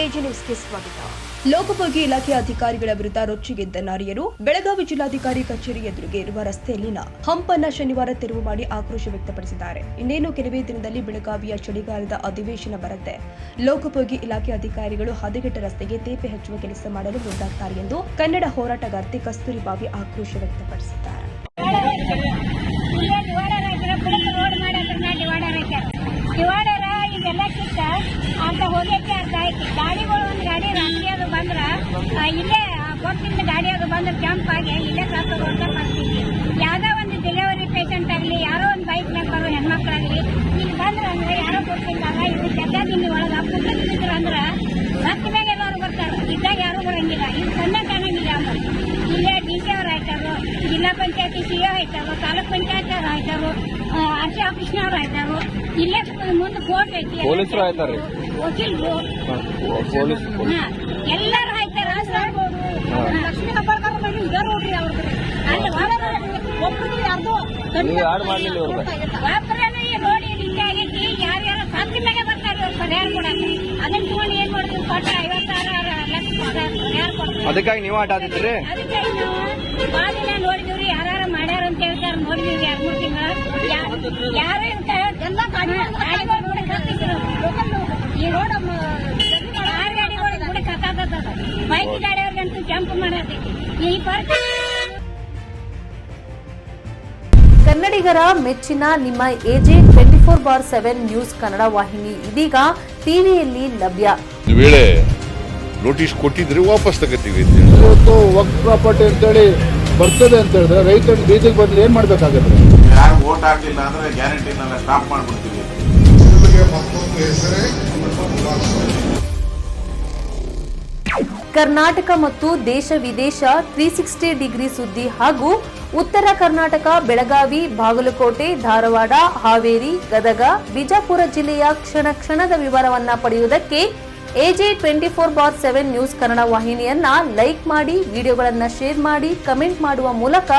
AJ ನ್ಯೂಸ್ಗೆ ಸ್ವಾಗತ. ಲೋಕೋಪಯೋಗಿ ಇಲಾಖೆ ಅಧಿಕಾರಿಗಳ ವಿರುದ್ಧ ರೊಚ್ಚಿಗೆದ್ದ ನಾರಿಯರು ಬೆಳಗಾವಿ ಜಿಲ್ಲಾಧಿಕಾರಿ ಕಚೇರಿ ಎದುರಿಗೆ ಇರುವ ರಸ್ತೆಯಲ್ಲಿನ ಹಂಪನ್ನ ಶನಿವಾರ ತೆರವು ಮಾಡಿ ಆಕ್ರೋಶ ವ್ಯಕ್ತಪಡಿಸಿದ್ದಾರೆ. ಇನ್ನೇನು ಕೆಲವೇ ದಿನದಲ್ಲಿ ಬೆಳಗಾವಿಯ ಚಳಿಗಾಲದ ಅಧಿವೇಶನ ಬರುತ್ತೆ. ಲೋಕೋಪಯೋಗಿ ಇಲಾಖೆ ಅಧಿಕಾರಿಗಳು ಹದಗೆಟ್ಟ ರಸ್ತೆಗೆ ತೇಪೆ ಹಚ್ಚುವ ಕೆಲಸ ಮಾಡಲು ಮುಂದಾಗ್ತಾರೆ ಎಂದು ಕನ್ನಡ ಹೋರಾಟಗಾರ್ತಿ ಕಸ್ತೂರಿ ಬಾವಿ ಆಕ್ರೋಶ ವ್ಯಕ್ತಪಡಿಸಿದ್ದಾರೆ. ಇದೆಲ್ಲ ಕಿತ್ತ ಅಂತ ಹೋಗಕ್ಕೆ ಅರ್ಥ ಆಯ್ತು. ಗಾಡಿಗಳು ಒಂದು ಗಾಡಿ ರಾತ್ರಿ ಅದು ಬಂದ್ರ ಇಲ್ಲೇ ಕೊಟ್ಟಿಂದ ಗಾಡಿ ಅದು ಬಂದ್ರೆ ಜಂಪ್ ಆಗಿ ಇಲ್ಲೇ ಸಾಕೋದು ಮಾಡ್ತೀವಿ. ಯಾವ್ದೋ ಒಂದು ಡೆಲಿವರಿ ಪೇಷಂಟ್ ಆಗಲಿ, ಯಾರೋ ಒಂದು ಬೈಕ್ ಮೇಲೆ ಬರೋ ಹೆಣ್ಮಕ್ಳಾಗಲಿ ಇಲ್ಲಿ ಬಂದ್ರ ಅಂದ್ರೆ ಯಾರೋ ಗೊತ್ತಿಲ್ಲ ಇವ್ರು ಜಗ್ಗದಿನ್ನಿ ಒಳಗ ಕುಟ್ಟಿದ್ರು ಅಂದ್ರೆ ರಸ್ತೆ ಮೇಲೆ ಎಲ್ಲರೂ ಬರ್ತಾರೆ. ಇದ್ದಾಗ ಯಾರು ಬರಂಗಿಲ್ಲ. ಇದು ಸಣ್ಣ ಕಾಣಂಗಿಲ್ಲ. ಇಲ್ಲೇ ಡಿಸಿ ಅವ್ರು ಆಯ್ತಾರು, ಜಿಲ್ಲಾ ಪಂಚಾಯತಿ ಸಿಒ ಆಯ್ತಾರು, ತಾಲೂಕ್ ಪಂಚಾಯತ್ ಅವ್ರು ಆಯ್ತಾರು, ಆರ್ಸಿ ಆಫೀಸ್ನವ್ರು ಆಯ್ತಾರು. ಇಲ್ಲೇ ಮುಂದೆ ಕೋರ್ಟ್ ಐತಿ, ಪೊಲೀಸರು ಆಯ್ತಾರ, ವಕೀಲರು ಎಲ್ಲರೂ ಆಯ್ತಾರ. ಲಕ್ಷ್ಮೀ ಹೆಬ್ಬಾಳ್ಕರ್ ಮನೆ ಇದ ನೋಡ್ರಿ ಅವ್ರದ್ದು. ಅಲ್ಲಿ ಒಬ್ಬರಿಗೆ ಯಾರ್ದು ಒಬ್ಬರೇ ನೋಡಿ ಹಿಂಗೆ ಆಗೈತಿ. ಯಾರ್ಯಾರ ಸಾಧ್ಯ ಮೇಲೆ ಬರ್ತಾರೆ ಅವ್ರು ಪರಿಹಾರ ಕೊಡಕ್ಕೆ. ಅದನ್ನ ತಗೊಂಡು ಏನ್ ಮಾಡ್ತೀವಿ? ಕೊಟ್ಟ 56 ಲಕ್ಷ ಪರಿಹಾರ ಕೊಡ್ತೀವಿ. ಅದಕ್ಕಾಗಿ ನೀವು ಆಟ ಆಡಿದ್ರಿ. ಅದಕ್ಕಾಗಿ ನಾವು ಭಾಳ ದಿನ ನೋಡಿದಿವ್ರಿ. ಯಾರು ಮಾಡ್ಯಾರ ಅಂತ ಹೇಳ್ತಾರೆ. ನೋಡಿದೀವಿ 2-3 ತಿಂಗಳು. ಯಾರು ಎಲ್ಲ ಗಾಡಿಗಳು ನೋಡಕ್ ಹಾಕ್ತಿದ್ರು. ಈ ರೋಡ್ 6 ಗಾಡಿಗಳು ನೋಡಕ್ ಹಾಕದ ಬೈಕ್ ಗಾಡಿಯವ್ರಿಗಂತೂ ಜಂಪ್ ಮಾಡತೈತಿ. ಈ ಕನ್ನಡಿಗರ ಮೆಚ್ಚಿನ ನಿಮ್ಮ ಎಜೆ 24/7 ನ್ಯೂಸ್ ಕನ್ನಡ ವಾಹಿನಿ ಇದೀಗ ಟಿವಿಯಲ್ಲಿ ಲಭ್ಯ. ವೇಳೆ ನೋಟಿಸ್ ಕೊಟ್ಟಿದ್ರೆ ವಾಪಸ್ ತಗೋತೀವಿ. ಇವತ್ತು ವಕ್ಫ್ ಪ್ರಾಪರ್ಟಿ ಅಂತೇಳಿ ಬರ್ತದೆ ಅಂತ ಹೇಳಿದ್ರೆ ರೈತರು ಬೀದಿಗೆ ಬಂದ್ರೆ ಏನ್ ಮಾಡ್ಬೇಕಾಗುತ್ತೆ? ಯಾರು ವೋಟ್ ಹಾಕಲಿಲ್ಲ ಅಂದ್ರೆ ಗ್ಯಾರಂಟಿನೆಲ್ಲ ಸ್ಟಾಪ್ ಮಾಡ್ಬಿಡ್ತೀವಿ. ಕರ್ನಾಟಕ ಮತ್ತು ದೇಶ ವಿದೇಶ 360 ಡಿಗ್ರಿ ಸುದ್ದಿ ಹಾಗೂ ಉತ್ತರ ಕರ್ನಾಟಕ ಬೆಳಗಾವಿ, ಬಾಗಲಕೋಟೆ, ಧಾರವಾಡ, ಹಾವೇರಿ, ಗದಗ, ಬಿಜಾಪುರ ಜಿಲ್ಲೆಯ ಕ್ಷಣ ಕ್ಷಣದ ವಿವರವನ್ನ ಪಡೆಯುವುದಕ್ಕೆ ಎಜೆ 24/7 ನ್ಯೂಸ್ ಕನ್ನಡ ವಾಹಿನಿಯನ್ನ ಲೈಕ್ ಮಾಡಿ, ವಿಡಿಯೋಗಳನ್ನ ಶೇರ್ ಮಾಡಿ, ಕಮೆಂಟ್ ಮಾಡುವ ಮೂಲಕ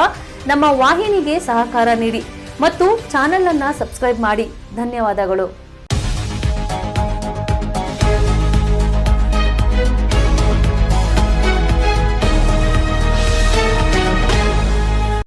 ನಮ್ಮ ವಾಹಿನಿಗೆ ಸಹಕಾರ ನೀಡಿ ಮತ್ತು ಚಾನೆಲ್ ಅನ್ನ ಸಬ್ಸ್ಕ್ರೈಬ್ ಮಾಡಿ. ಧನ್ಯವಾದಗಳು.